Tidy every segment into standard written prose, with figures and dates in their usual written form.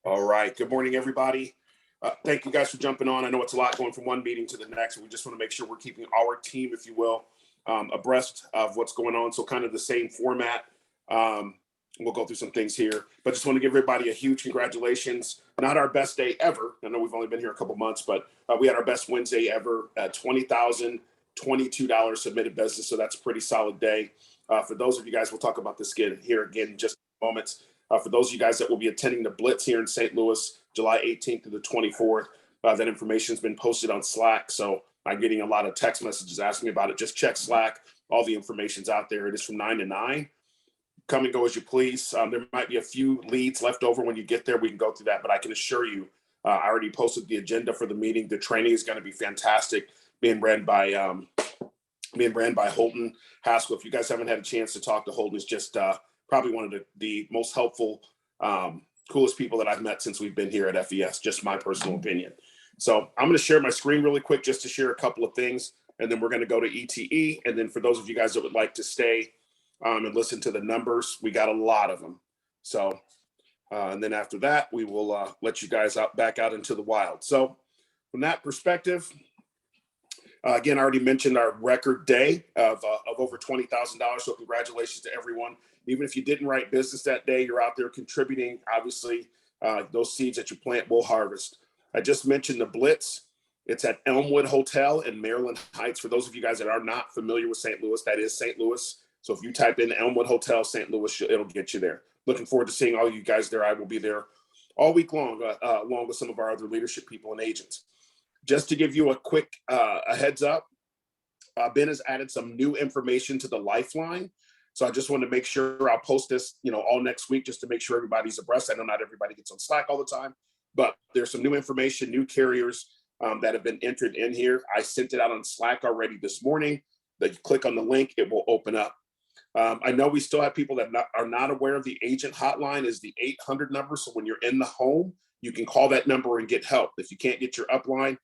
All right. Good morning, everybody. Thank you guys for jumping on. I know it's a lot going from one meeting to the next. We just want to make sure we're keeping our team, if you will, abreast of what's going on. So kind of the same format. We'll go through some things here, but just want to give everybody a huge congratulations. Not our best day ever. I know we've only been here a couple months, but we had our best Wednesday ever at $20,022 submitted business. So that's a pretty solid day. For those of you guys, we'll talk about this again in just moments. For those of you guys that will be attending the Blitz here in St. Louis, July 18th to the 24th, that information has been posted on Slack. So I'm getting a lot of text messages asking me about it. Just check Slack. All the information's out there. It is from 9 to 9. Come and go as you please. There might be a few leads left over when you get there. We can go through that, but I can assure you, I already posted the agenda for the meeting. The training is going to be fantastic, being ran by Holden Haskell. If you guys haven't had a chance to talk to Holden, is just probably one of the most helpful, coolest people that I've met since we've been here at FES, just my personal opinion. So I'm going to share my screen really quick just to share a couple of things, and then we're going to go to ETE. And then for those of you guys that would like to stay and listen to the numbers, we got a lot of them. So, and then after that, we will let you guys back out into the wild. So from that perspective, again, I already mentioned our record day of over $20,000. So congratulations to everyone. Even if you didn't write business that day, you're out there contributing. Obviously, those seeds that you plant will harvest. I just mentioned the Blitz. It's at Elmwood Hotel in Maryland Heights. For those of you guys that are not familiar with St. Louis, that is St. Louis. So if you type in Elmwood Hotel, St. Louis, it'll get you there. Looking forward to seeing all you guys there. I will be there all week long, along with some of our other leadership people and agents. Just to give you a quick a heads up, Ben has added some new information to the Lifeline. So I just want to make sure I'll post this, all next week, just to make sure everybody's abreast. I know not everybody gets on Slack all the time, but there's some new information, new carriers that have been entered in here. I sent it out on Slack already this morning. That you click on the link, it will open up. I know we still have people that are not aware of the agent hotline is the 800 number. So when you're in the home, you can call that number and get help. If you can't get your upline,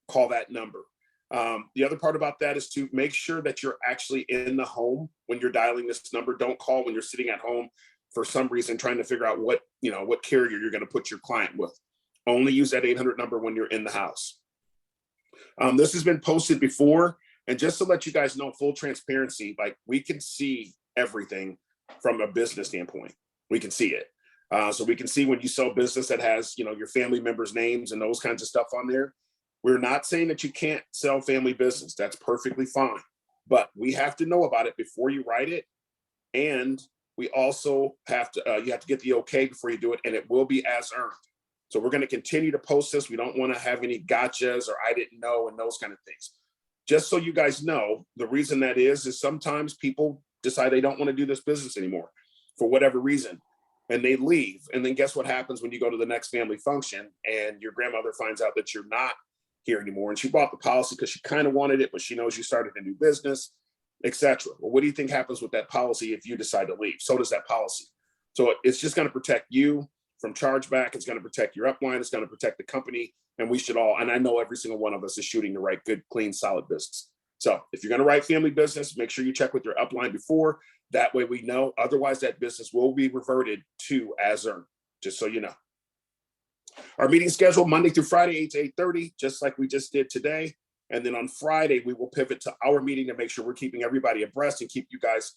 call that number. The other part about that is to make sure that you're actually in the home when you're dialing this number. Don't call when you're sitting at home for some reason trying to figure out what carrier you're going to put your client with. Only use that 800 number when you're in the house. This has been posted before. And just to let you guys know, full transparency, like we can see everything from a business standpoint. We can see it. So we can see when you sell business that has, your family members' names and those kinds of stuff on there. We're not saying that you can't sell family business. That's perfectly fine. But we have to know about it before you write it. And we also have to, you have to get the okay before you do it. And it will be as earned. So we're going to continue to post this. We don't want to have any gotchas or I didn't know and those kind of things. Just so you guys know, the reason that is sometimes people decide they don't want to do this business anymore for whatever reason, and they leave. And then guess what happens when you go to the next family function and your grandmother finds out that you're not here anymore. And she bought the policy because she kind of wanted it, but she knows you started a new business, etc. Well, what do you think happens with that policy if you decide to leave? So does that policy. So it's just going to protect you from chargeback. It's going to protect your upline. It's going to protect the company. And we should all, and I know every single one of us is shooting to write good, clean, solid business. So if you're going to write family business, make sure you check with your upline before. That way we know. Otherwise, that business will be reverted to as earned, just so you know. Our meeting schedule Monday through Friday, 8 to 8:30, just like we just did today. And then on Friday, we will pivot to our meeting to make sure we're keeping everybody abreast and keep you guys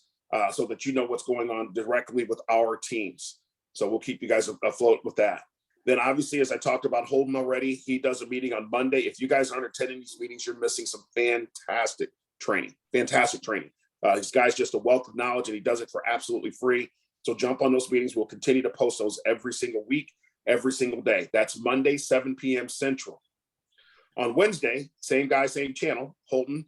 so that you know what's going on directly with our teams. So we'll keep you guys afloat with that. Then obviously, as I talked about Holden already, he does a meeting on Monday. If you guys aren't attending these meetings, you're missing some fantastic training. This guy's just a wealth of knowledge and he does it for absolutely free. So jump on those meetings. We'll continue to post those every single week, every single day. That's Monday, 7 p.m. Central. On Wednesday, same guy, same channel, Holden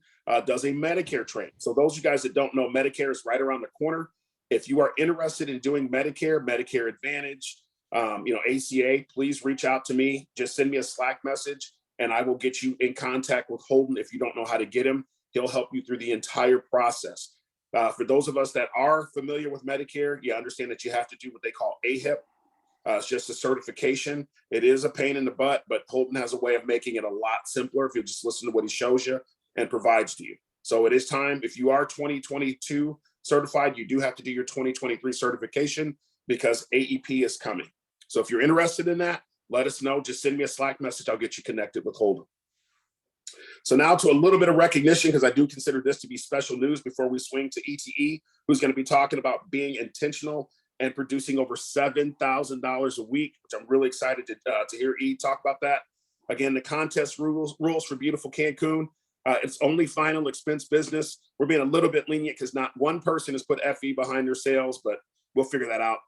does a Medicare training. So those of you guys that don't know, Medicare is right around the corner. If you are interested in doing Medicare, Medicare Advantage, ACA, please reach out to me. Just send me a Slack message and I will get you in contact with Holden. If you don't know how to get him, he'll help you through the entire process. For those of us that are familiar with Medicare, you understand that you have to do what they call AHIP. It's just a certification. It is a pain in the butt, but Holden has a way of making it a lot simpler if you just listen to what he shows you and provides to you. So it is time. If you are 2022 certified, you do have to do your 2023 certification because AEP is coming. So if you're interested in that, let us know. Just send me a Slack message. I'll get you connected with Holden. So now to a little bit of recognition, because I do consider this to be special news before we swing to ETE, who's going to be talking about being intentional and producing over $7,000 a week, which I'm really excited to hear E talk about that. Again, the contest rules for beautiful Cancun. It's only final expense business. We're being a little bit lenient because not one person has put FE behind their sales, but we'll figure that out.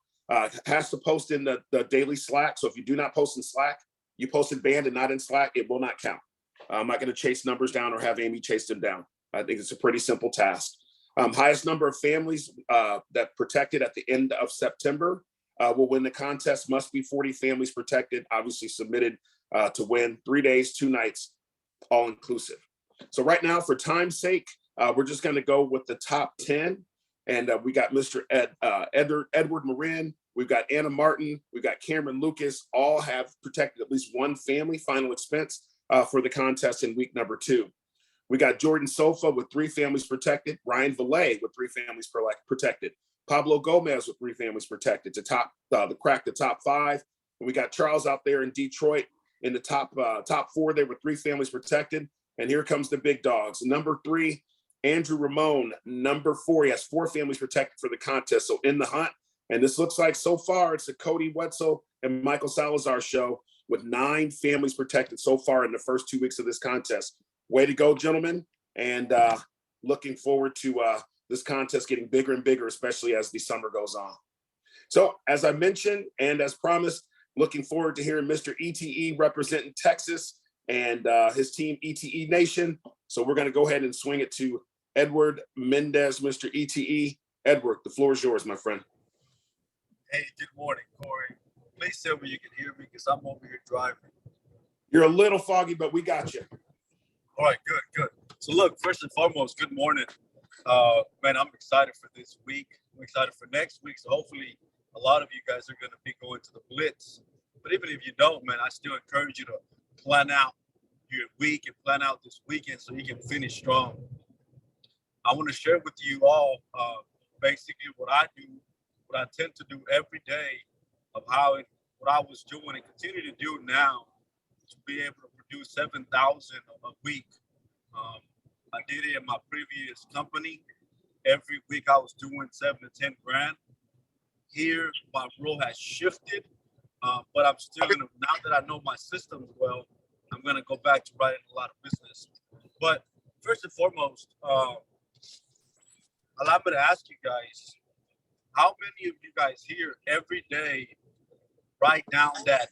Has to post in the daily Slack. So if you do not post in Slack, you posted banned and not in Slack, it will not count. I'm not going to chase numbers down or have Amy chase them down. I think it's a pretty simple task. Highest number of families that protected at the end of September will win the contest. Must be 40 families protected, obviously submitted to win 3 days, 2 nights, all inclusive. So right now, for time's sake, we're just going to go with the top 10. And we got Mr. Edward Marin. We've got Anna Martin. We've got Cameron Lucas. All have protected at least one family final expense for the contest in week number 2. We got Jordan Sofa with 3 families protected. Ryan Valet with 3 families protected. Pablo Gomez with 3 families protected to crack the top 5. And we got Charles out there in Detroit in the top 4 there with 3 families protected. And here comes the big dogs. Number 3, Andrew Ramon. Number 4, he has 4 families protected for the contest. So in the hunt. And this looks like so far it's a Cody Wetzel and Michael Salazar show with 9 families protected so far in the first 2 weeks of this contest. Way to go, gentlemen. And looking forward to this contest getting bigger and bigger, especially as the summer goes on. So as I mentioned, and as promised, looking forward to hearing Mr. ETE representing Texas and his team ETE Nation. So we're going to go ahead and swing it to Edward Mendez, Mr. ETE. Edward, the floor is yours, my friend. Hey, good morning, Corey. Please tell me you can hear me because I'm over here driving. You're a little foggy, but we got you. All right, good. So look, first and foremost, good morning. Man, I'm excited for this week. I'm excited for next week. So hopefully a lot of you guys are going to be going to the Blitz. But even if you don't, man, I still encourage you to plan out your week and plan out this weekend so you can finish strong. I want to share with you all basically what I do, what I tend to do every day of what I was doing and continue to do now to be able to produce 7,000 a week. I did it in my previous company. Every week I was doing 7 to 10 grand. Here, my role has shifted, but I'm still gonna, now that I know my systems well, I'm gonna go back to writing a lot of business. But first and foremost, allow me to ask you guys, how many of you guys here every day write down that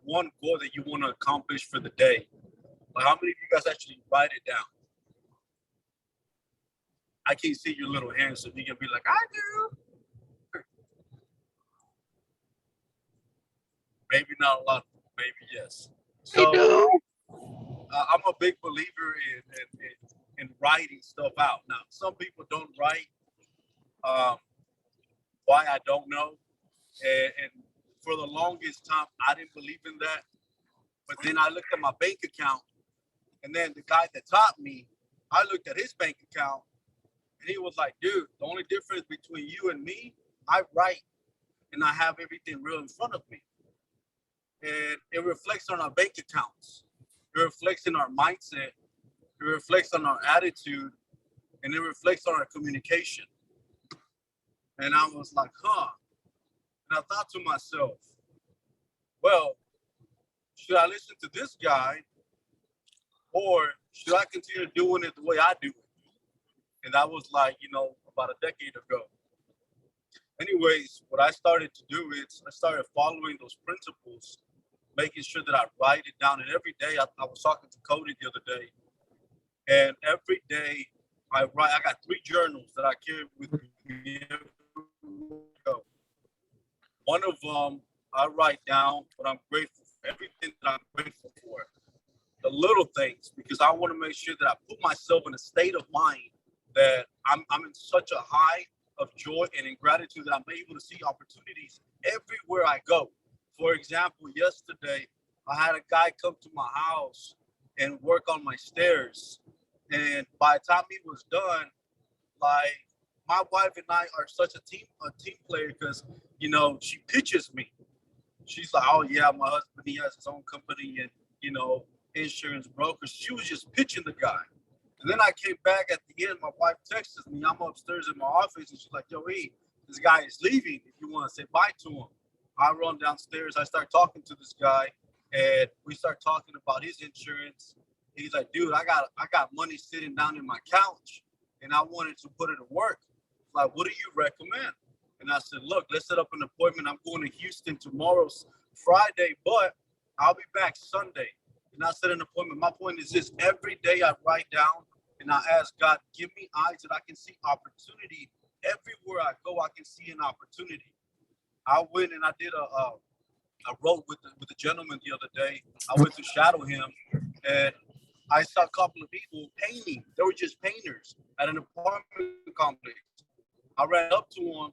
one goal that you want to accomplish for the day? Like how many of you guys actually write it down? I can't see your little hands, so you can be like, I do. Maybe not a lot of people, maybe yes. So I'm a big believer in writing stuff out. Now, some people don't write. Why, I don't know. And for the longest time, I didn't believe in that. But then I looked at my bank account, and then the guy that taught me, I looked at his bank account, and he was like, dude, the only difference between you and me, I write, and I have everything real in front of me. And it reflects on our bank accounts. It reflects in our mindset. It reflects on our attitude, and it reflects on our communication. And I was like, huh. And I thought to myself, well, should I listen to this guy or should I continue doing it the way I do it? And that was like, about a decade ago. Anyways, what I started to do is I started following those principles, making sure that I write it down. And every day, I was talking to Cody the other day, and every day I write. I got 3 journals that I carry with me everywhere I go. One of them, I write down what I'm grateful for, everything that I'm grateful for, the little things, because I want to make sure that I put myself in a state of mind that I'm in such a high of joy and in gratitude that I'm able to see opportunities everywhere I go. For example, yesterday, I had a guy come to my house and work on my stairs. And by the time he was done, like, my wife and I are such a team player because, she pitches me. She's like, oh yeah, my husband, he has his own company and, you know, insurance brokers. She was just pitching the guy. And then I came back at the end. My wife texts me. I'm upstairs in my office, and she's like, yo, E, this guy is leaving. If you want to say bye to him. I run downstairs. I start talking to this guy, and we start talking about his insurance. He's like, dude, I got money sitting down in my couch, and I wanted to put it to work. Like, what do you recommend? And I said, look, let's set up an appointment. I'm going to Houston tomorrow's Friday, but I'll be back Sunday. And I set an appointment. My point is this: every day I write down and I ask God, give me eyes that I can see opportunity. Everywhere I go, I can see an opportunity. I went and I did a road with the gentleman the other day. I went to shadow him, and I saw a couple of people painting. They were just painters at an apartment complex. I ran up to them,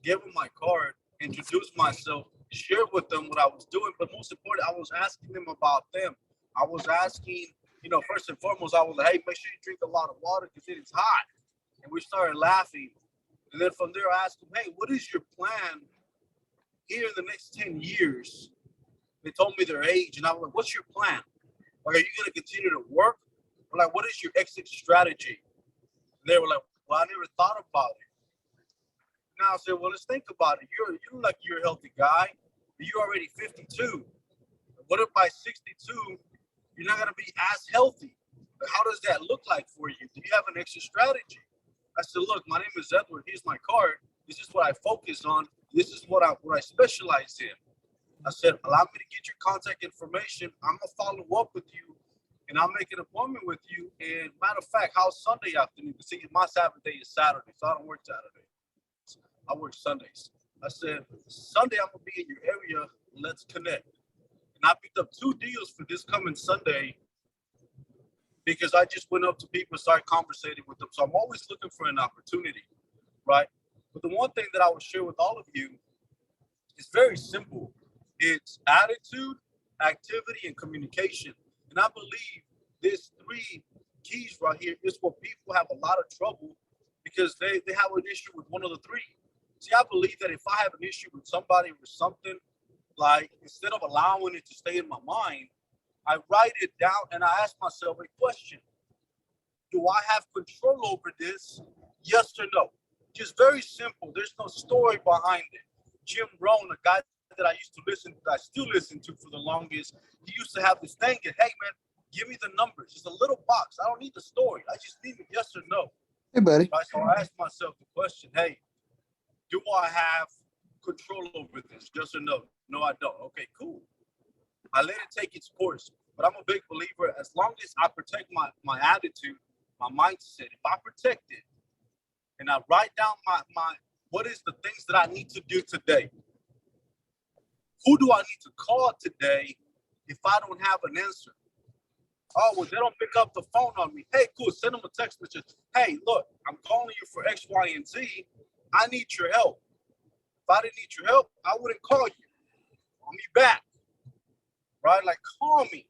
gave them my card, introduced myself, shared with them what I was doing, but most importantly, I was asking them about them. I was asking, you know, first and foremost, I was like, hey, make sure you drink a lot of water because it is hot. And we started laughing. And then from there, I asked them, hey, what is your plan here in the next 10 years? They told me their age, and I was like, what's your plan? Like, are you going to continue to work? Or like, what is your exit strategy? And they were like, well, I never thought about it. Now I said, well, let's think about it. You look like you're a healthy guy, but you're already 52. What if by 62, you're not going to be as healthy? How does that look like for you? Do you have an exit strategy? I said, look, my name is Edward. Here's my card. This is what I focus on. This is what I specialize in. I said, allow me to get your contact information. I'm going to follow up with you, and I'll make an appointment with you. And matter of fact, how's Sunday afternoon? See, my Sabbath day is Saturday, so I don't work Saturday. I work Sundays. I said, Sunday, I'm going to be in your area. Let's connect. And I picked up 2 deals for this coming Sunday because I just went up to people and started conversating with them. So I'm always looking for an opportunity, right? But the one thing that I will share with all of you is very simple. It's attitude, activity, and communication. And I believe this 3 keys right here is what people have a lot of trouble because they have an issue with one of the 3. See, I believe that if I have an issue with somebody or something, like instead of allowing it to stay in my mind, I write it down and I ask myself a question. Do I have control over this? Yes or no? Just very simple. There's no story behind it. Jim Rohn, a guy that I used to listen to, I still listen to for the longest, he used to have this thing, hey man, give me the numbers. It's a little box. I don't need the story. I just need it yes or no. Hey, buddy. Right? So I asked myself the question, hey, do I have control over this? Yes or no? No, I don't. Okay, cool. I let it take its course. But I'm a big believer, as long as I protect my attitude, my mindset, if I protect it, and I write down my what is the things that I need to do today? Who do I need to call today if I don't have an answer? Oh, well, they don't pick up the phone on me. Hey, cool, send them a text message. Hey, look, I'm calling you for X, Y, and Z. I need your help. If I didn't need your help, I wouldn't call you. Call me back. Right? Like, call me.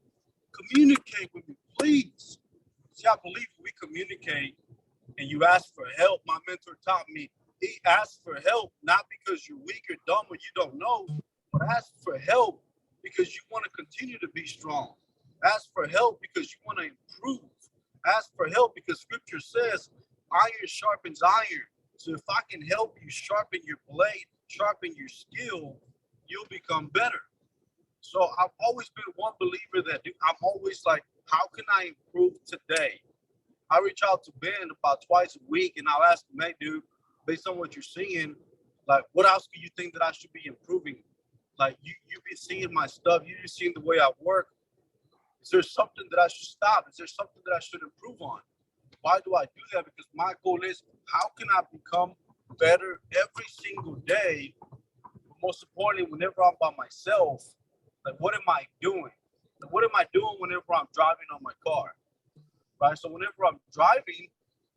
Communicate with me, please. See, I believe we communicate and you ask for help. My mentor taught me, he asked for help, not because you're weak or dumb or you don't know, but ask for help because you want to continue to be strong. Ask for help because you want to improve. Ask for help because scripture says iron sharpens iron. So if I can help you sharpen your blade, sharpen your skill, you'll become better. So I've always been one believer that I'm always like, how can I improve today? I reach out to Ben about twice a week and I'll ask him, hey, dude, based on what you're seeing, like, what else do you think that I should be improving? Like, you've been seeing my stuff. You've been seeing the way I work. Is there something that I should stop? Is there something that I should improve on? Why do I do that? Because my goal is, how can I become better every single day? But most importantly, whenever I'm by myself, like, what am I doing? Like, what am I doing whenever I'm driving on my car? Right? So whenever I'm driving,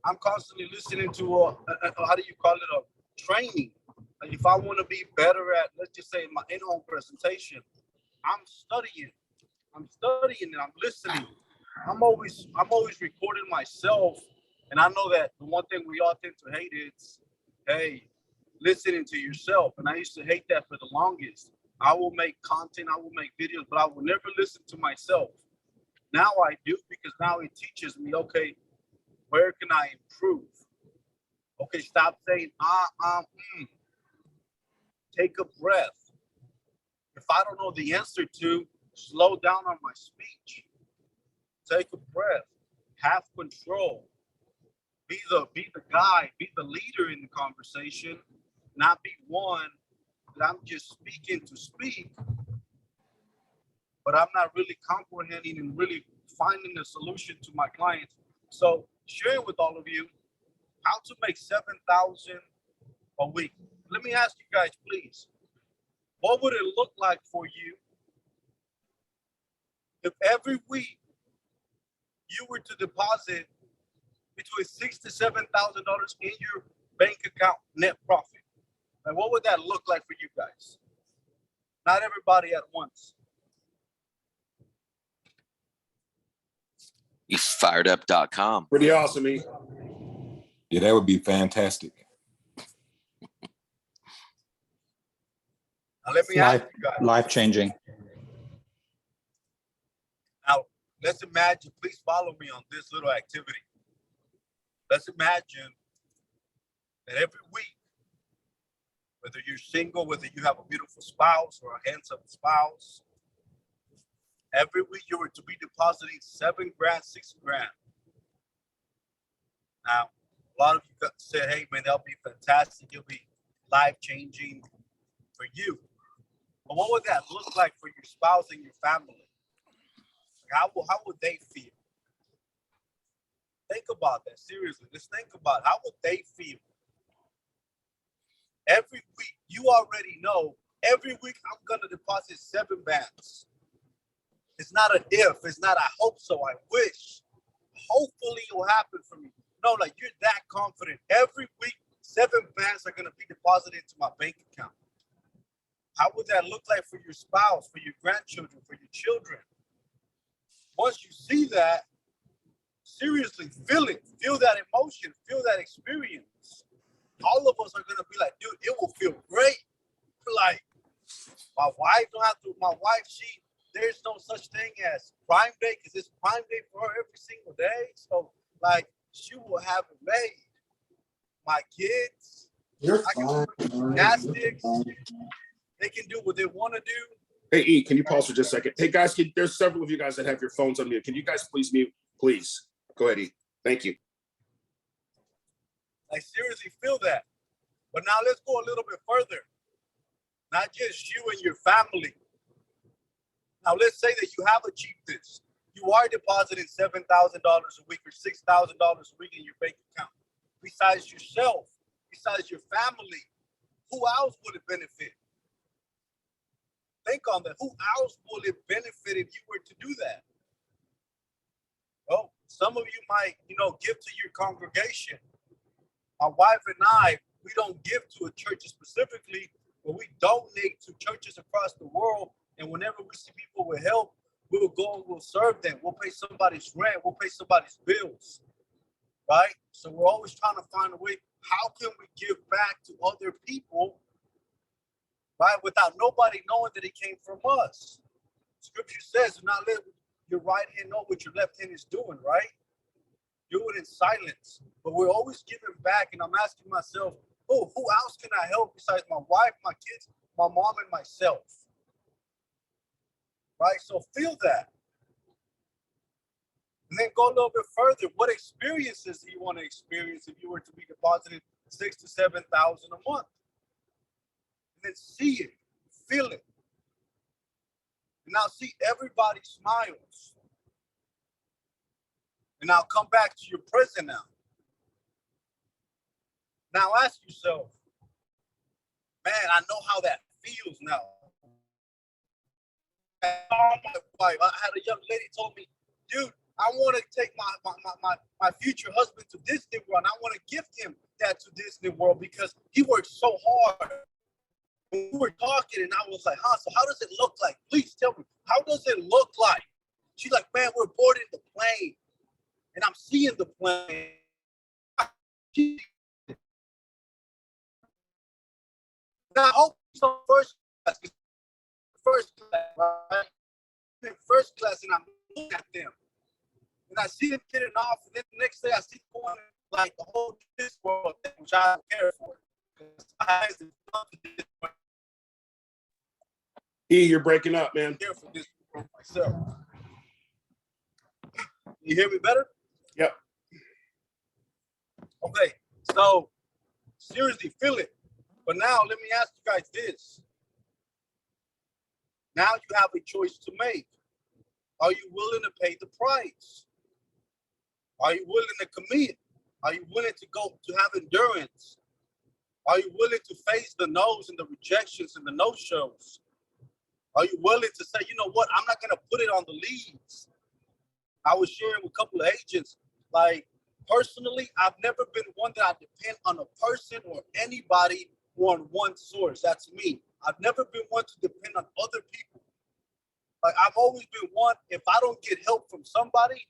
I'm constantly listening to how do you call it, a training. Like, if I want to be better at, let's just say, my in-home presentation, I'm studying and I'm listening. I'm always recording myself. And I know that the one thing we all tend to hate is, hey, listening to yourself. And I used to hate that for the longest. I will make content, I will make videos, but I will never listen to myself. Now I do, because now it teaches me, okay, where can I improve? Okay, stop saying, take a breath. If I don't know the answer to, slow down on my speech. Take a breath. Have control. Be the guy, be the leader in the conversation, not be one that I'm just speaking to speak, but I'm not really comprehending and really finding a solution to my clients. So sharing with all of you how to make 7,000 a week. Let me ask you guys, please, what would it look like for you if every week you were to deposit between $6,000 to $7,000 in your bank account net profit? And what would that look like for you guys? Not everybody at once. Firedup.com. Pretty awesome, E. Yeah, that would be fantastic. Now let me ask you guys. Life changing. Now let's imagine, please follow me on this little activity. Let's imagine that every week, whether you're single, whether you have a beautiful spouse or a handsome spouse, every week you were to be depositing $7 grand, $6 grand. Now, a lot of you said, hey man, that'll be fantastic. It'll be life-changing for you. But what would that look like for your spouse and your family? How would they feel? Think about that, seriously. Just think about how would they feel? Every week, you already know, every week I'm gonna deposit 7 bands. It's not a if, it's not I hope so, I wish. Hopefully it will happen for me. No, like you're that confident. Every week, 7 bands are gonna be deposited into my bank account. How would that look like for your spouse, for your grandchildren, for your children? Once you see that, seriously, feel it. Feel that emotion. Feel that experience. All of us are going to be like, dude, it will feel great. Like, my wife don't have to, there's no such thing as Prime Day, because it's Prime Day for her every single day. So, like, she will have it made. My kids, I can do gymnastics. They can do what they want to do. Hey, E, can you pause for just a second? Hey, guys, there's several of you guys that have your phones on mute. Can you guys please mute? Please. Go ahead, E. Thank you. I seriously feel that. But now let's go a little bit further. Not just you and your family. Now let's say that you have achieved this. You are depositing $7,000 a week or $6,000 a week in your bank account. Besides yourself, besides your family, who else would it benefit? Think on that. Who else will it benefit if you were to do that? Well, some of you might, give to your congregation. My wife and I, we don't give to a church specifically, but we donate to churches across the world. And whenever we see people with help, we'll go and we'll serve them. We'll pay somebody's rent. We'll pay somebody's bills, right? So we're always trying to find a way. How can we give back to other people, right? Without nobody knowing that it came from us. Scripture says, do not let your right hand know what your left hand is doing, right? Do it in silence. But we're always giving back. And I'm asking myself, oh, who else can I help besides my wife, my kids, my mom, and myself? Right? So feel that. And then go a little bit further. What experiences do you want to experience if you were to be depositing $6,000 to $7,000 a month? And then see it, feel it. And now see everybody smiles. And now come back to your present now. Now ask yourself, man, I know how that feels now. I had a young lady told me, dude, I want to take my future husband to Disney World. And I want to gift him that to Disney World because he works so hard. We were talking and I was like, so how does it look like? Please tell me, how does it look like? She's like, man, we're boarding the plane and I'm seeing the plane. Now, I hope so first, class and I'm looking at them. And I see them getting off, and then the next day I see them going like the whole this world thing, which I don't care for. You're breaking up, man. Care for this for myself. You hear me better? Yep. Okay, so seriously, feel it. But now let me ask you guys this. Now you have a choice to make. Are you willing to pay the price? Are you willing to commit? Are you willing to go to have endurance? Are you willing to face the no's and the rejections and the no-shows? Are you willing to say, you know what, I'm not going to put it on the leads? I was sharing with a couple of agents, like, personally, I've never been one that I depend on a person or anybody on one source. That's me. I've never been one to depend on other people. Like, I've always been one, if I don't get help from somebody,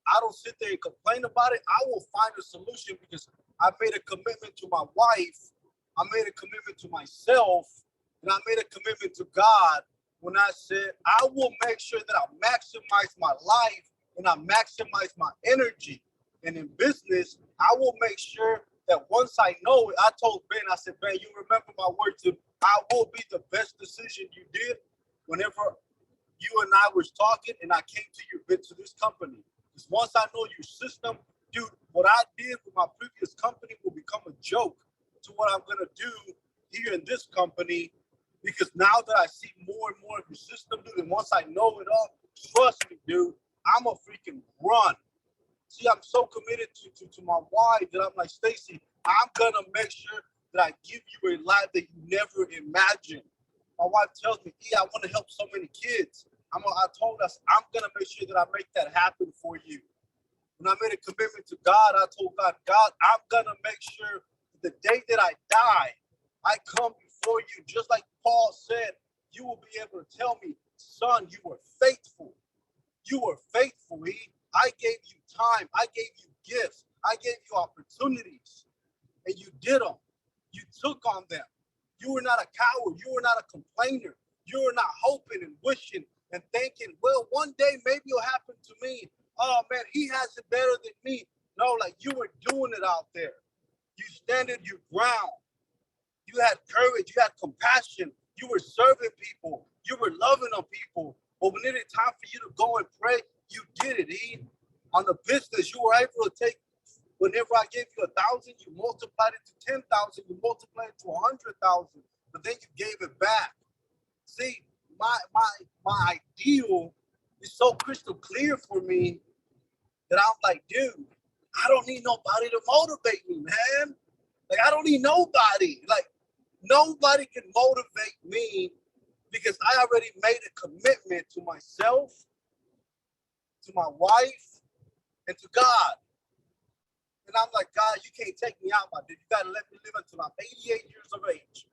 I don't sit there and complain about it. I will find a solution because I made a commitment to my wife. I made a commitment to myself. And I made a commitment to God when I said, I will make sure that I maximize my life and I maximize my energy. And in business, I will make sure that once I know it, I told Ben, I said, Ben, you remember my words of, I will be the best decision you did whenever you and I was talking and I came to you, Ben, to this company. Because once I know your system, dude, what I did with my previous company will become a joke to what I'm going to do here in this company. Because now that I see more and more of your system, dude, and once I know it all, trust me, dude, I'm a freaking run. See, I'm so committed to my wife that I'm like, Stacy, I'm going to make sure that I give you a life that you never imagined. My wife tells me, I want to help so many kids. I told us, I'm going to make sure that I make that happen for you. When I made a commitment to God, I told God, I'm going to make sure the day that I die, I come before you. Just like Paul said, you will be able to tell me, son, you were faithful. You were faithful. I gave you time. I gave you gifts. I gave you opportunities. And you did them. You took on them. You were not a coward. You were not a complainer. You were not hoping and wishing and thinking, well, one day maybe it'll happen to me. Oh, man, he has it better than me. No, like you were doing it out there. You standing your ground. You had courage. You had compassion. You were serving people. You were loving on people. But when it is time for you to go and pray, you did it, On the business, you were able to take, whenever I gave you 1,000, you multiplied it to 10,000, you multiplied it to 100,000, but then you gave it back. See, my ideal is so crystal clear for me that I'm like, dude, I don't need nobody to motivate me, man. Like, I don't need nobody. Like, nobody can motivate me because I already made a commitment to myself, to my wife, and to God. And I'm like, God, you can't take me out, my dude. You got to let me live until I'm 88 years of age.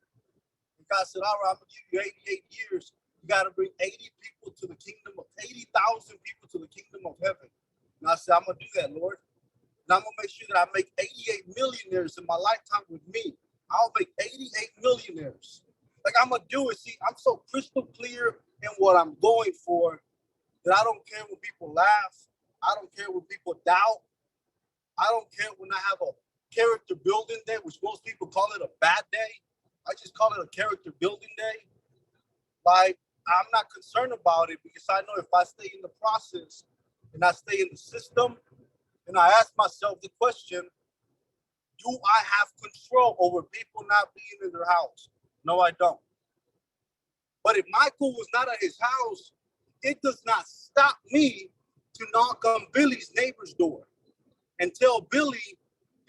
And God said, all right, I'm going to give you 88 years. You got to bring 80 people to the kingdom of, 80,000 people to the kingdom of heaven. And I said, I'm going to do that, Lord. And I'm going to make sure that I make 88 millionaires in my lifetime with me. I'll make 88 millionaires. Like, I'm going to do it. See, I'm so crystal clear in what I'm going for that I don't care when people laugh. I don't care when people doubt. I don't care when I have a character building day, which most people call it a bad day. I just call it a character building day. Like, I'm not concerned about it because I know if I stay in the process and I stay in the system and I ask myself the question, do I have control over people not being in their house? No, I don't. But if Michael was not at his house, it does not stop me to knock on Billy's neighbor's door and tell Billy,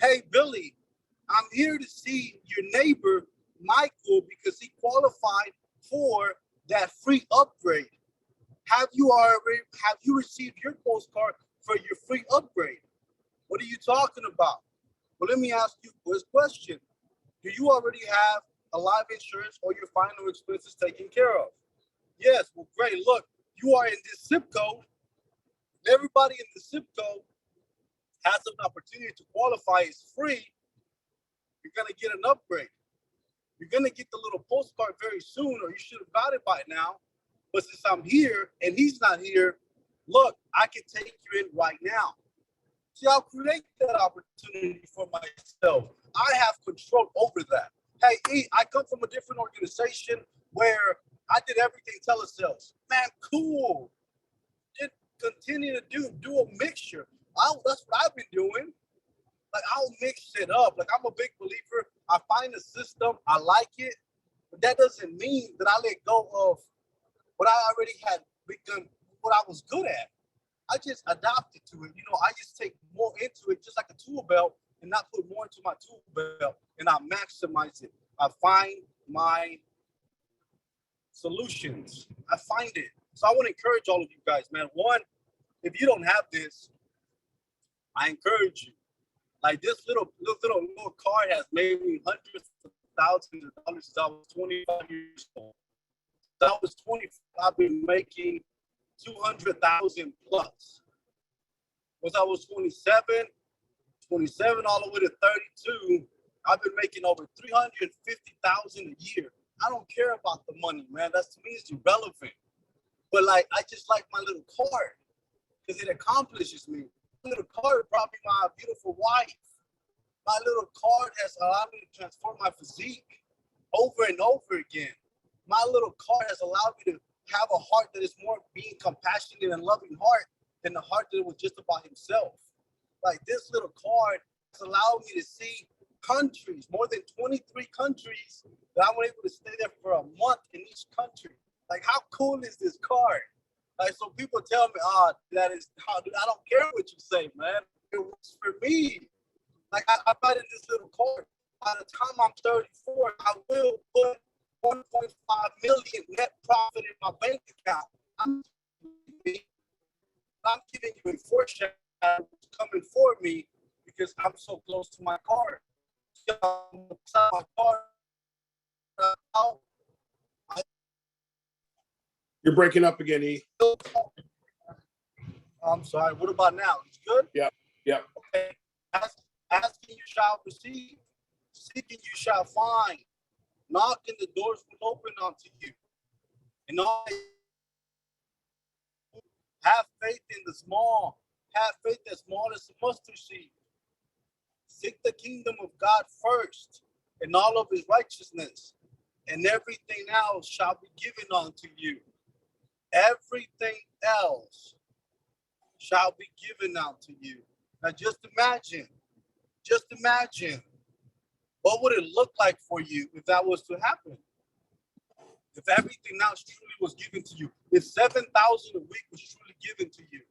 hey, Billy, I'm here to see your neighbor, Michael, because he qualified for that free upgrade. Have you received your postcard for your free upgrade? What are you talking about? Well, let me ask you this question. Do you already have a life insurance or your final expenses taken care of? Yes, well, great. Look, you are in this zip code. Everybody in the zip code has an opportunity to qualify. It's free. You're going to get an upgrade. You're going to get the little postcard very soon, or you should have got it by now. But since I'm here and he's not here, look, I can take you in right now. See, I'll create that opportunity for myself. I have control over that. Hey, E, I come from a different organization where I did everything telesales. Man, cool. Just continue to do a mixture. That's what I've been doing. Like, I'll mix it up. Like, I'm a big believer. I find a system, I like it, but that doesn't mean that I let go of what I already had become, what I was good at. I just adapted to it. You know, I just take more into it, just like a tool belt, and not put more into my tool belt, and I maximize it. I find my solutions. I find it. So I want to encourage all of you guys, man. One, if you don't have this, I encourage you. Like, this little card has made me hundreds of thousands of dollars since I was 25 years old. Since I was 25, I've been making 200,000 plus. Once I was 27 all the way to 32, I've been making over 350,000 a year. I don't care about the money, man. That's, to me, it's irrelevant. But like, I just like my little card because it accomplishes me. My little card brought me my beautiful wife. My little card has allowed me to transform my physique over and over again. My little card has allowed me to have a heart that is more being compassionate and loving heart than the heart that was just about himself. Like, this little card has allowed me to see countries, more than 23 countries, that I was able to stay there for a month in each country. Like, how cool is this card? Like, so people tell me, that is, dude, I don't care what you say, man. It works for me. Like, I write in this little card. By the time I'm 34, I will put 1.5 million net profit in my bank account. I'm giving you a foreshadow coming for me because I'm so close to my card. You're breaking up again, E. I'm sorry. What about now? It's good? Yeah. Okay. Asking you shall receive. Seeking you shall find. Knocking, the doors will open unto you. And all, have faith in the small. Have faith as small as a mustard seed. Seek the kingdom of God first and all of his righteousness, and everything else shall be given unto you. Everything else shall be given unto you. Now just imagine, what would it look like for you if that was to happen? If everything else truly was given to you, if 7,000 a week was truly given to you.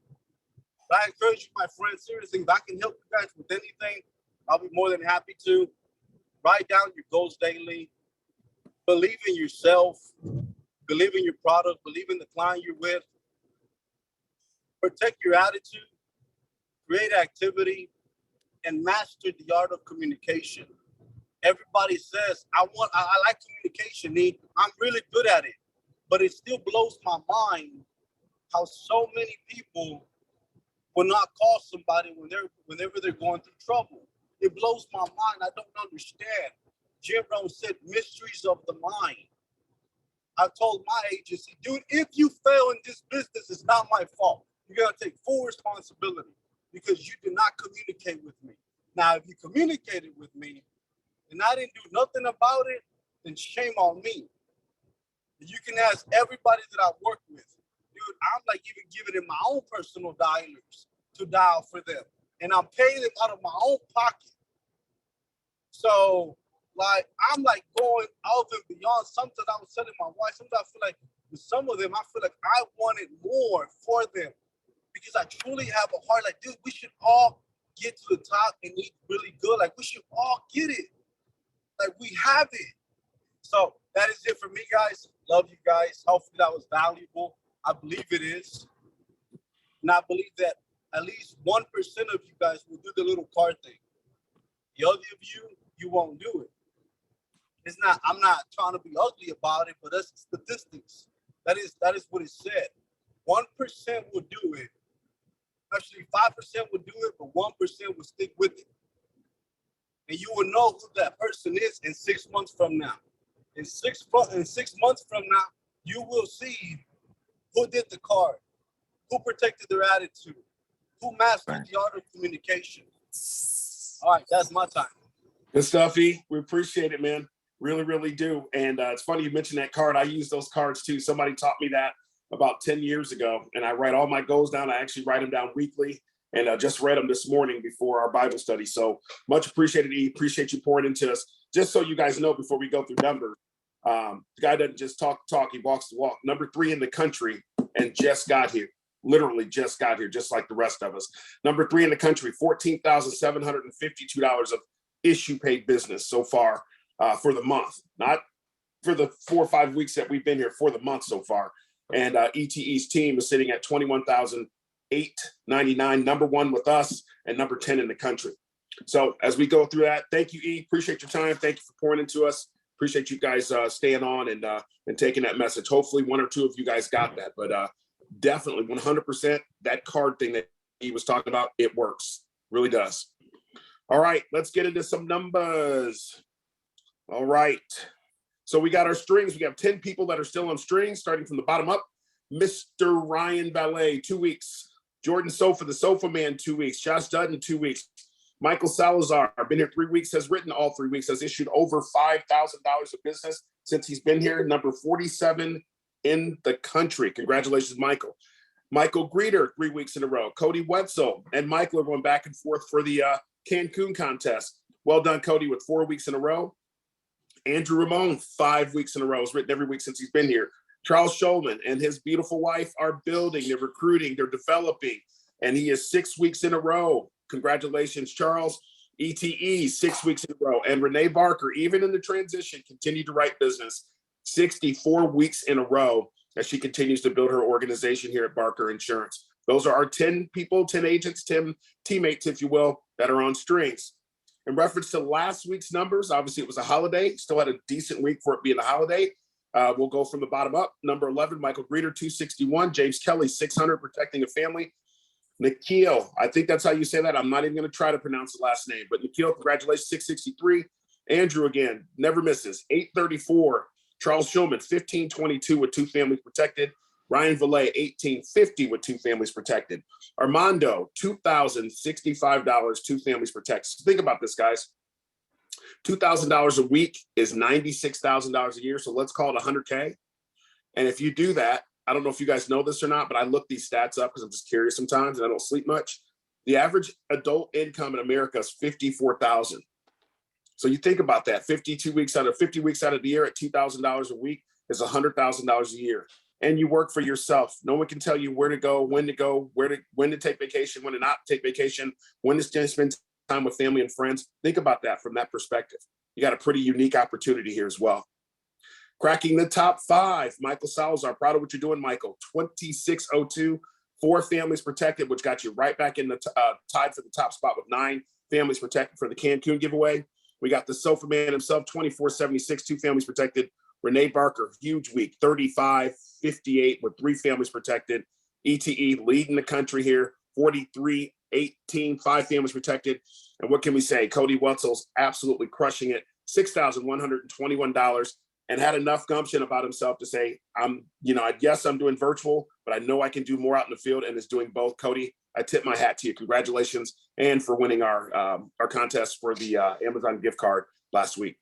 But I encourage you, my friends, seriously, if I can help you guys with anything, I'll be more than happy to. Write down your goals daily. Believe in yourself. Believe in your product. Believe in the client you're with. Protect your attitude. Create activity. And master the art of communication. Everybody says, I like communication, E. I'm really good at it. But it still blows my mind how so many people will not call somebody whenever they're going through trouble. It blows my mind. I don't understand. Jim Brown said, mysteries of the mind. I told my agency, dude, if you fail in this business, it's not my fault. You got to take full responsibility because you did not communicate with me. Now, if you communicated with me and I didn't do nothing about it, then shame on me. You can ask everybody that I work with. Dude, I'm like even giving them my own personal dialers to dial for them. And I'm paying them out of my own pocket. So, like, I'm like going out and beyond. Sometimes I was telling my wife, sometimes I feel like with some of them, I feel like I wanted more for them because I truly have a heart. Like, dude, we should all get to the top and eat really good. Like, we should all get it. Like, we have it. So that is it for me, guys. Love you guys. Hopefully that was valuable. I believe it is. And I believe that at least 1% of you guys will do the little card thing. The other of you won't do it. It's not, I'm not trying to be ugly about it, but that's statistics. That is what it said. 1% will do it. Actually, 5% will do it, but 1% will stick with it. And you will know who that person is in 6 months from now. In 6 months from now, you will see Who did the card? Who protected their attitude? Who mastered Right. the art of communication? All right, that's my time. Good stuff, E. We appreciate it, man. Really, really do. And it's funny you mentioned that card. I use those cards too. Somebody taught me that about 10 years ago. And I write all my goals down. I actually write them down weekly. And I just read them this morning before our Bible study. So much appreciated, E. Appreciate you pouring into us. Just so you guys know before we go through numbers, the guy doesn't just talk, he walks the walk. Number 3 in the country and just got here. Literally just got here, just like the rest of us. Number 3 in the country, $14,752 of issue paid business so far for the month, not for the 4 or 5 weeks that we've been here, for the month so far. And ETE's team is sitting at 21,899, number 1 with us and number 10 in the country. So as we go through that, thank you, E. Appreciate your time. Thank you for pouring into us. Appreciate you guys staying on and taking that message. Hopefully 1 or 2 of you guys got that, but definitely 100% that card thing that he was talking about, it works, really does. All right, let's get into some numbers. All right, so we got our strings. We have 10 people that are still on strings, starting from the bottom up. Mr. Ryan Ballet, 2 weeks. Jordan Sofa, the Sofa Man, 2 weeks. Josh Dutton, 2 weeks. Michael Salazar, been here 3 weeks, has written all 3 weeks, has issued over $5,000 of business since he's been here, number 47 in the country. Congratulations, Michael. Michael Greeter, 3 weeks in a row. Cody Wetzel and Michael are going back and forth for the Cancun contest. Well done, Cody, with 4 weeks in a row. Andrew Ramon, 5 weeks in a row. Has written every week since he's been here. Charles Shulman and his beautiful wife are building, they're recruiting, they're developing, and he is 6 weeks in a row. Congratulations, Charles. ETE, 6 weeks in a row. And Renee Barker, even in the transition, continued to write business 64 weeks in a row as she continues to build her organization here at Barker Insurance. Those are our 10 people, 10 agents, 10 teammates, if you will, that are on strings. In reference to last week's numbers, obviously it was a holiday, still had a decent week for it being a holiday. We'll go from the bottom up. Number 11, Michael Greeter, 261. James Kelly, 600, protecting a family. Nikhil, I think that's how you say that. I'm not even going to try to pronounce the last name, but Nikhil, congratulations, 663. Andrew again, never misses, 834. Charles Shulman, 1522 with 2 families protected. Ryan Valet, 1850 with 2 families protected. Armando, $2,065, 2 families protected. So think about this, guys. $2,000 a week is $96,000 a year. So let's call it 100K. And if you do that, I don't know if you guys know this or not, but I look these stats up because I'm just curious sometimes and I don't sleep much. The average adult income in America is $54,000. So you think about that, 50 weeks out of the year at $2,000 a week is $100,000 a year. And you work for yourself. No one can tell you where to go, when to take vacation, when to not take vacation, when to spend time with family and friends. Think about that from that perspective. You got a pretty unique opportunity here as well. Cracking the top 5, Michael Salazar. Proud of what you're doing, Michael. 2602, 4 families protected, which got you right back in the tied for the top spot with 9 families protected for the Cancun giveaway. We got the Sofa Man himself, 2476, 2 families protected. Renee Barker, huge week, 3558 with 3 families protected. ETE leading the country here, 4318, 5 families protected. And what can we say? Cody Wetzel's absolutely crushing it, $6,121, and had enough gumption about himself to say, yes, I'm doing virtual, but I know I can do more out in the field, and is doing both. Cody, I tip my hat to you. Congratulations, and for winning our contest for the Amazon gift card last week.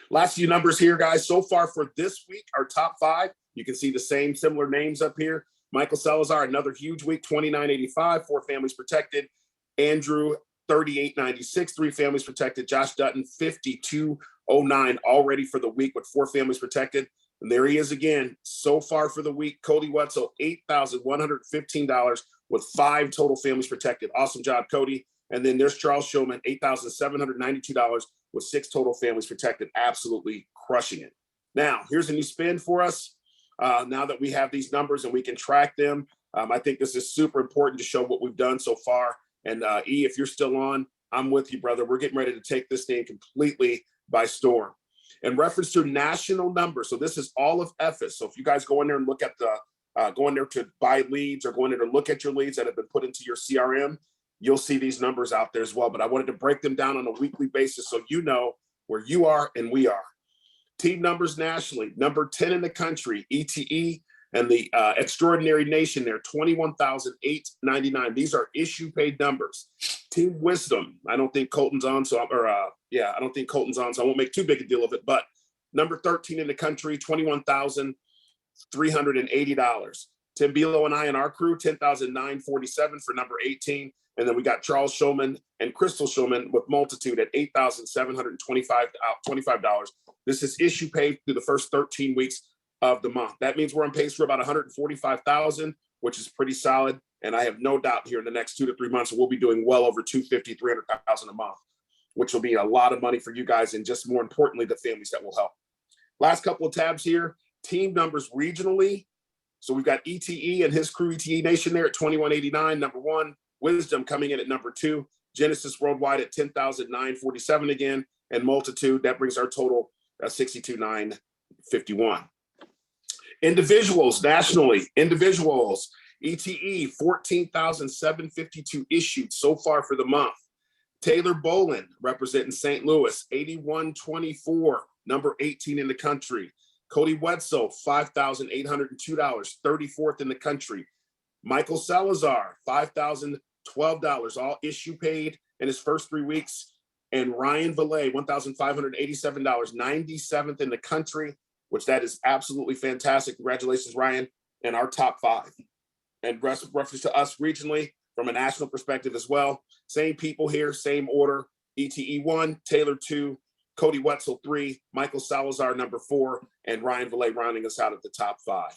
Last few numbers here, guys. So far for this week, our top 5, you can see the same similar names up here. Michael Salazar, another huge week, 2985, 4 families protected. Andrew, 3896, 3 families protected. Josh Dutton, 5209 already for the week with 4 families protected. And there he is again. So far for the week, Cody Wetzel, $8,115 with 5 total families protected. Awesome job, Cody. And then there's Charles Shulman, $8,792 with 6 total families protected. Absolutely crushing it. Now, here's a new spin for us. Now that we have these numbers and we can track them, I think this is super important to show what we've done so far. And E, if you're still on, I'm with you, brother. We're getting ready to take this thing completely by storm. In reference to national numbers, so this is all of EFIS. So if you guys go in there and look at go in there to buy leads or go in there to look at your leads that have been put into your CRM, you'll see these numbers out there as well. But I wanted to break them down on a weekly basis so you know where you are and we are. Team numbers nationally, number 10 in the country, ETE, And the Extraordinary Nation there, 21,899. These are issue paid numbers. Team Wisdom, I don't think Colton's on, so I don't think Colton's on, so I won't make too big a deal of it. But number 13 in the country, $21,380. Tim Bilo and I and our crew, $10,947 for number 18. And then we got Charles Shulman and Crystal Shulman with Multitude at $8,725. This is issue paid through the first 13 weeks of the month. That means we're on pace for about 145,000, which is pretty solid. And I have no doubt here in the next 2 to 3 months, we'll be doing well over 250, 300,000 a month, which will be a lot of money for you guys. And just more importantly, the families that will help. Last couple of tabs here, team numbers regionally. So we've got ETE and his crew, ETE Nation there at 2189, number 1. Wisdom coming in at number 2. Genesis Worldwide at 10,947 again. And Multitude, that brings our total 62,951. Individuals nationally, individuals, ETE 14,752 issued so far for the month. Taylor Bolin representing St. Louis, 8124, number 18 in the country. Cody Wetzel, $5,802, 34th in the country. Michael Salazar, $5,012, all issue paid in his first 3 weeks. And Ryan Valet, $1,587, 97th in the country, which that is absolutely fantastic. Congratulations, Ryan, and our top 5. And reference to us regionally from a national perspective as well. Same people here, same order. ETE 1, Taylor 2, Cody Wetzel 3, Michael Salazar number 4, and Ryan Valet rounding us out at the top 5.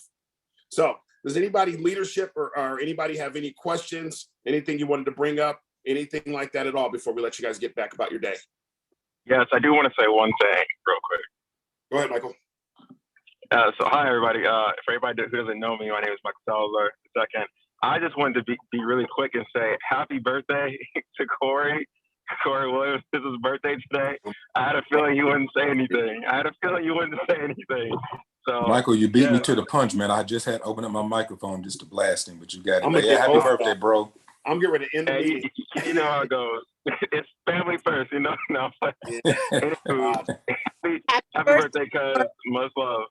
So does anybody leadership or anybody have any questions, anything you wanted to bring up, anything like that at all before we let you guys get back about your day? Yes, I do want to say one thing real quick. Go ahead, Michael. So hi, everybody. For everybody who doesn't know me, my name is Michael Salazar II. I just wanted to be really quick and say happy birthday to Corey. Corey Williams, this is his birthday today. I had a feeling you wouldn't say anything. So Michael, you beat me to the punch, man. I just had to open up my microphone just to blast him, but you got it. Yeah, happy birthday, bro. I'm getting ready to end the meeting. You know how it goes. It's family first, you know. No, happy birthday, cuz. Much love.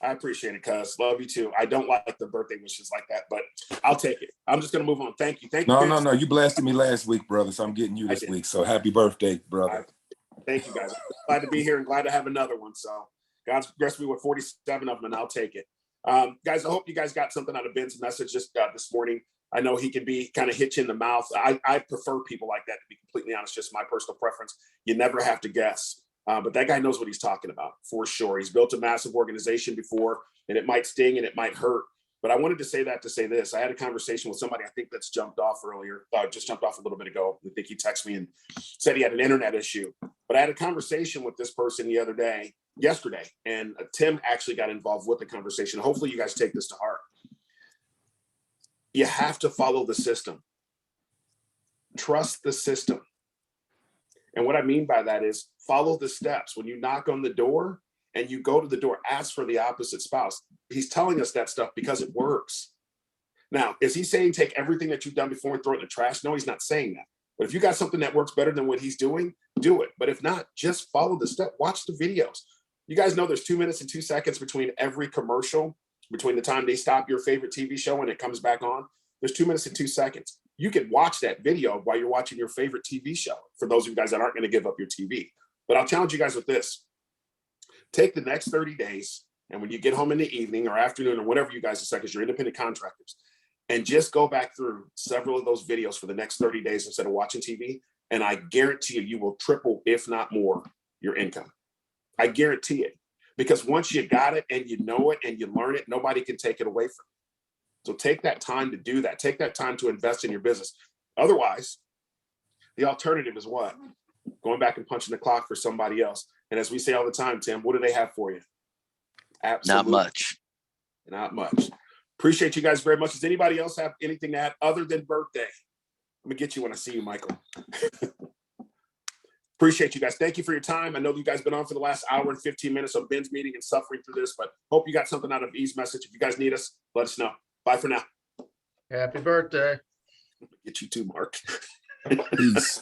I appreciate it, cuz. Love you too. I don't like the birthday wishes like that, but I'll take it. I'm just gonna move on. Thank you. No. You blasted me last week, brother. So I'm getting you this week. So happy birthday, brother. Thank you, guys. Glad to be here and glad to have another one. So God's blessed me with 47 of them, and I'll take it. Guys, I hope you guys got something out of Ben's message just this morning. I know he can be kind of hit you in the mouth. I prefer people like that, to be completely honest, just my personal preference. You never have to guess. But that guy knows what he's talking about for sure. He's built a massive organization before, and it might sting and it might hurt. But I wanted to say that to say this. I had a conversation with somebody I think that's jumped off earlier, just jumped off a little bit ago. I think he texted me and said he had an internet issue. But I had a conversation with this person yesterday, and Tim actually got involved with the conversation. Hopefully you guys take this to heart. You have to follow the system. Trust the system. And what I mean by that is follow the steps. When you knock on the door and you go to the door, ask for the opposite spouse. He's telling us that stuff because it works. Now, is he saying take everything that you've done before and throw it in the trash? No, he's not saying that. But if you got something that works better than what he's doing, do it. But if not, just follow the step. Watch the videos. You guys know there's 2 minutes and 2 seconds between every commercial, between the time they stop your favorite TV show and it comes back on. There's 2 minutes and 2 seconds. You can watch that video while you're watching your favorite TV show, for those of you guys that aren't going to give up your TV. But I'll challenge you guys with this. Take the next 30 days, and when you get home in the evening or afternoon or whatever you guys decide, because you're independent contractors, and just go back through several of those videos for the next 30 days instead of watching TV, and I guarantee you will triple, if not more, your income. I guarantee it. Because once you got it and you know it and you learn it, nobody can take it away from you. So take that time to do that. Take that time to invest in your business. Otherwise, the alternative is what? Going back and punching the clock for somebody else. And as we say all the time, Tim, what do they have for you? Absolutely. Not much. Not much. Appreciate you guys very much. Does anybody else have anything to add other than birthday? I'm going to get you when I see you, Michael. Appreciate you guys. Thank you for your time. I know you guys been on for the last hour and 15 minutes of Ben's meeting and suffering through this, but hope you got something out of E's message. If you guys need us, let us know. Bye for now. Happy birthday. Get you too, Mark. Peace.